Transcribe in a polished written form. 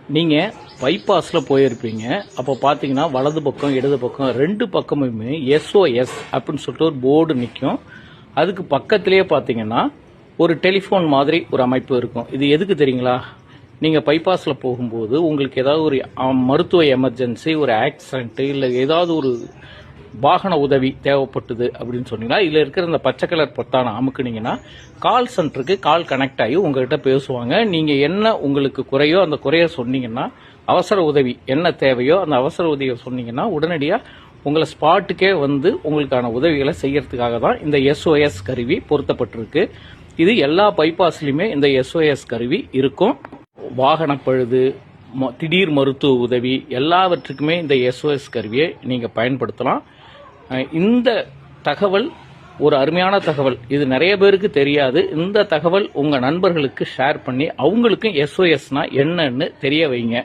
நீங்கள் பைபாஸில் போயிருப்பீங்க. அப்போ பார்த்தீங்கன்னா வலது பக்கம் இடது பக்கம் ரெண்டு பக்கமுமே எஸ்ஓஎஸ் அப்படின்னு சொல்லிட்டு ஒரு போர்டு நிற்கும். அதுக்கு பக்கத்திலேயே பார்த்தீங்கன்னா ஒரு டெலிஃபோன் மாதிரி ஒரு அமைப்பு இருக்கும். இது எதுக்கு தெரியுங்களா? நீங்கள் பைபாஸில் போகும்போது உங்களுக்கு ஏதாவது ஒரு மருத்துவ எமர்ஜென்சி, ஒரு ஆக்சிடென்ட்டு, இல்லை ஏதாவது ஒரு வாகன உதவி தேவைப்பட்டது அப்படின்னு சொன்னீங்கன்னா, இதில் இருக்கிற இந்த பச்சை கலர் பொத்தானை அமுக்குனீங்கன்னா கால் சென்டருக்கு கால் கனெக்ட் ஆகி உங்ககிட்ட பேசுவாங்க. நீங்கள் என்ன உங்களுக்கு குறையோ அந்த குறைய சொன்னீங்கன்னா, அவசர உதவி என்ன தேவையோ அந்த அவசர உதவியை சொன்னீங்கன்னா உடனடியாக உங்களை ஸ்பாட்டுக்கே வந்து உங்களுக்கான உதவிகளை செய்யறதுக்காக தான் இந்த எஸ்ஓஎஸ் கருவி பொருத்தப்பட்டிருக்கு. இது எல்லா பைபாஸ்லையுமே இந்த எஸ்ஓஎஸ் கருவி இருக்கும். வாகன பழுது, திடீர் மருத்துவ உதவி எல்லாவற்றுக்குமே இந்த எஸ்ஓஎஸ் கருவியை நீங்கள் பயன்படுத்தலாம். இந்த தகவல் ஒரு அருமையான தகவல். இது நிறைய பேருக்கு தெரியாது. இந்த தகவல் உங்கள் நண்பர்களுக்கு ஷேர் பண்ணி அவங்களுக்கும் எஸ்ஓஎஸ்னா என்னன்னு தெரிய வைங்க.